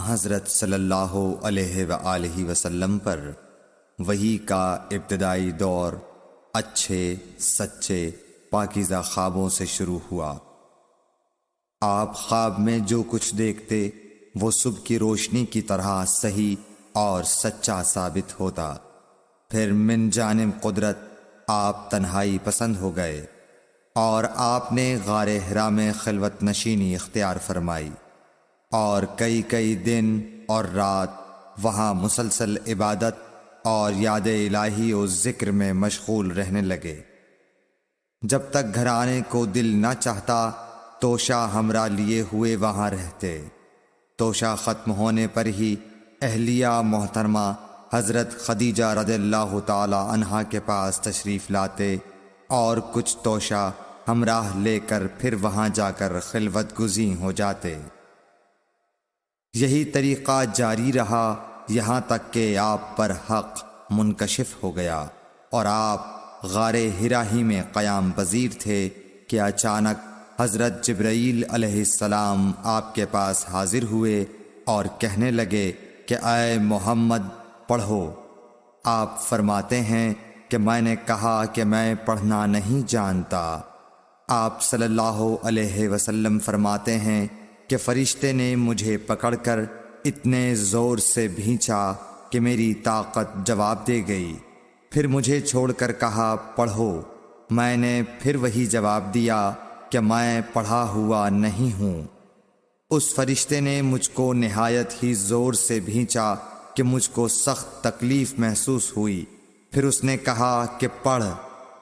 حضرت صلی اللہ علیہ وآلہ وسلم پر وحی کا ابتدائی دور اچھے سچے پاکیزہ خوابوں سے شروع ہوا۔ آپ خواب میں جو کچھ دیکھتے وہ صبح کی روشنی کی طرح صحیح اور سچا ثابت ہوتا۔ پھر من جانب قدرت آپ تنہائی پسند ہو گئے اور آپ نے غار حرا میں خلوت نشینی اختیار فرمائی اور کئی دن اور رات وہاں مسلسل عبادت اور یاد الہی و ذکر میں مشغول رہنے لگے۔ جب تک گھر آنے کو دل نہ چاہتا توشہ ہمراہ لیے ہوئے وہاں رہتے۔ توشہ ختم ہونے پر ہی اہلیہ محترمہ حضرت خدیجہ رضی اللہ تعالی عنہا کے پاس تشریف لاتے اور کچھ توشہ ہمراہ لے کر پھر وہاں جا کر خلوت گزین ہو جاتے۔ یہی طریقہ جاری رہا یہاں تک کہ آپ پر حق منکشف ہو گیا اور آپ غار حرا ہی میں قیام پذیر تھے کہ اچانک حضرت جبرائیل علیہ السلام آپ کے پاس حاضر ہوئے اور کہنے لگے کہ اے محمد پڑھو۔ آپ فرماتے ہیں کہ میں نے کہا کہ میں پڑھنا نہیں جانتا۔ آپ صلی اللہ علیہ وسلم فرماتے ہیں کہ فرشتے نے مجھے پکڑ کر اتنے زور سے بھینچا کہ میری طاقت جواب دے گئی۔ پھر مجھے چھوڑ کر کہا پڑھو۔ میں نے پھر وہی جواب دیا کہ میں پڑھا ہوا نہیں ہوں۔ اس فرشتے نے مجھ کو نہایت ہی زور سے بھینچا کہ مجھ کو سخت تکلیف محسوس ہوئی۔ پھر اس نے کہا کہ پڑھ۔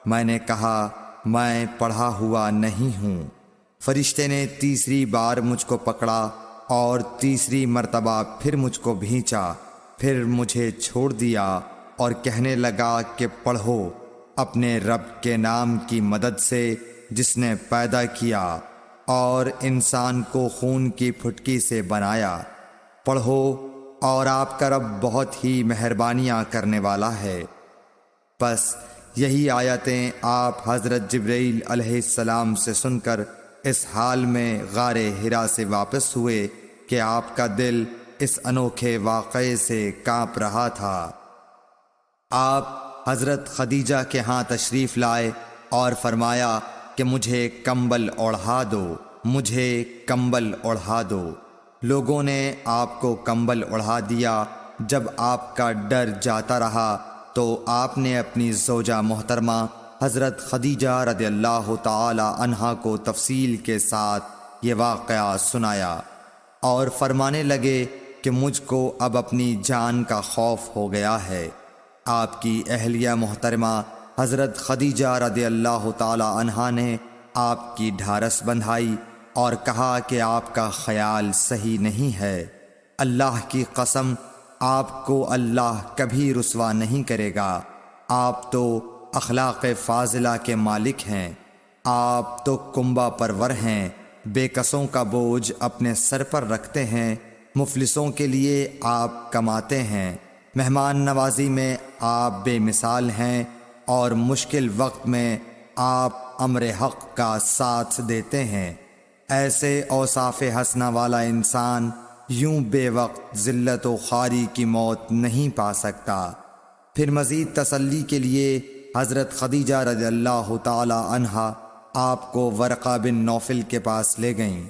میں نے کہا میں پڑھا ہوا نہیں ہوں۔ فرشتے نے تیسری بار مجھ کو پکڑا اور تیسری مرتبہ پھر مجھ کو بھینچا۔ پھر مجھے چھوڑ دیا اور کہنے لگا کہ پڑھو اپنے رب کے نام کی مدد سے جس نے پیدا کیا اور انسان کو خون کی پھٹکی سے بنایا۔ پڑھو اور آپ کا رب بہت ہی مہربانیاں کرنے والا ہے۔ بس یہی آیتیں آپ حضرت جبرائیل علیہ السلام سے سن کر اس حال میں غار حرا سے واپس ہوئے کہ آپ کا دل اس انوکھے واقعے سے کانپ رہا تھا۔ آپ حضرت خدیجہ کے ہاں تشریف لائے اور فرمایا کہ مجھے کمبل اوڑھا دو، مجھے کمبل اوڑھا دو۔ لوگوں نے آپ کو کمبل اوڑھا دیا۔ جب آپ کا ڈر جاتا رہا تو آپ نے اپنی زوجہ محترمہ حضرت خدیجہ رضی اللہ تعالی عنہا کو تفصیل کے ساتھ یہ واقعہ سنایا اور فرمانے لگے کہ مجھ کو اب اپنی جان کا خوف ہو گیا ہے۔ آپ کی اہلیہ محترمہ حضرت خدیجہ رضی اللہ تعالی عنہا نے آپ کی ڈھارس بندھائی اور کہا کہ آپ کا خیال صحیح نہیں ہے۔ اللہ کی قسم آپ کو اللہ کبھی رسوا نہیں کرے گا۔ آپ تو اخلاق فاضلہ کے مالک ہیں۔ آپ تو کنبہ پرور ہیں، بے کسوں کا بوجھ اپنے سر پر رکھتے ہیں، مفلسوں کے لیے آپ کماتے ہیں، مہمان نوازی میں آپ بے مثال ہیں اور مشکل وقت میں آپ امر حق کا ساتھ دیتے ہیں۔ ایسے اوصاف حسنہ والا انسان یوں بے وقت ذلت و خواری کی موت نہیں پا سکتا۔ پھر مزید تسلی کے لیے حضرت خدیجہ رضی اللہ تعالی عنہا آپ کو ورقہ بن نوفل کے پاس لے گئیں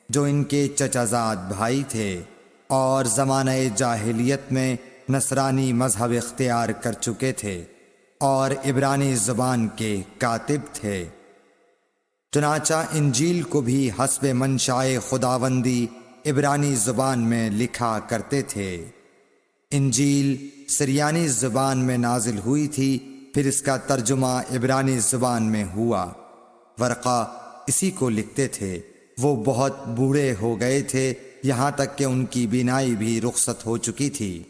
جو ان کے چچا زاد بھائی تھے اور زمانہ جاہلیت میں نصرانی مذہب اختیار کر چکے تھے اور عبرانی زبان کے کاتب تھے۔ چنانچہ انجیل کو بھی حسب منشائے خداوندی عبرانی زبان میں لکھا کرتے تھے۔ انجیل سریانی زبان میں نازل ہوئی تھی، پھر اس کا ترجمہ عبرانی زبان میں ہوا۔ ورقہ اسی کو لکھتے تھے۔ وہ بہت بوڑھے ہو گئے تھے، یہاں تک کہ ان کی بینائی بھی رخصت ہو چکی تھی۔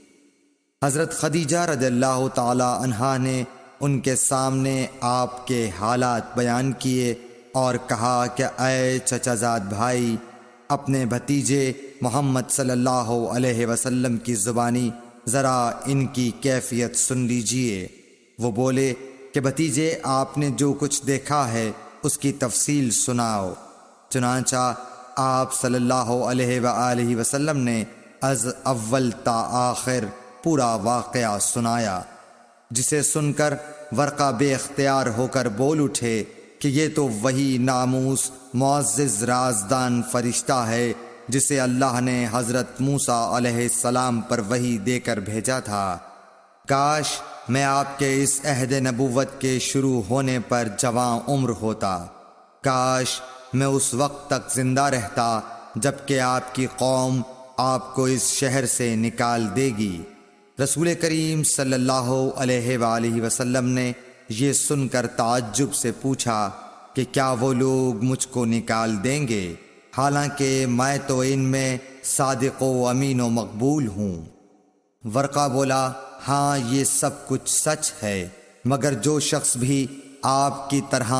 حضرت خدیجہ رضی اللہ تعالی عنہا نے ان کے سامنے آپ کے حالات بیان کیے اور کہا کہ اے چچا زاد بھائی، اپنے بھتیجے محمد صلی اللہ علیہ وسلم کی زبانی ذرا ان کی کیفیت سن لیجئے۔ وہ بولے کہ بھتیجے آپ نے جو کچھ دیکھا ہے اس کی تفصیل سناؤ۔ چنانچہ آپ صلی اللہ علیہ وآلہ وسلم نے از اول تا آخر پورا واقعہ سنایا، جسے سن کر ورقہ بے اختیار ہو کر بول اٹھے کہ یہ تو وہی ناموس معزز رازدان فرشتہ ہے جسے اللہ نے حضرت موسیٰ علیہ السلام پر وحی دے کر بھیجا تھا۔ کاش میں آپ کے اس عہد نبوت کے شروع ہونے پر جواں عمر ہوتا، کاش میں اس وقت تک زندہ رہتا جب کہ آپ کی قوم آپ کو اس شہر سے نکال دے گی۔ رسول کریم صلی اللہ علیہ وآلہ وسلم نے یہ سن کر تعجب سے پوچھا کہ کیا وہ لوگ مجھ کو نکال دیں گے، حالانکہ میں تو ان میں صادق و امین و مقبول ہوں۔ ورقہ بولا، ہاں یہ سب کچھ سچ ہے، مگر جو شخص بھی آپ کی طرح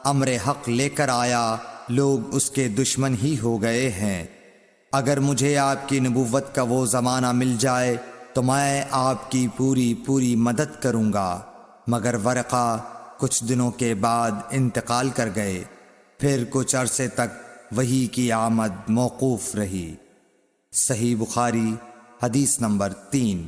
امر حق لے کر آیا لوگ اس کے دشمن ہی ہو گئے ہیں۔ اگر مجھے آپ کی نبوت کا وہ زمانہ مل جائے تو میں آپ کی پوری مدد کروں گا، مگر ورقہ کچھ دنوں کے بعد انتقال کر گئے، پھر کچھ عرصے تک وحی کی آمد موقوف رہی۔ صحیح بخاری حدیث نمبر 3۔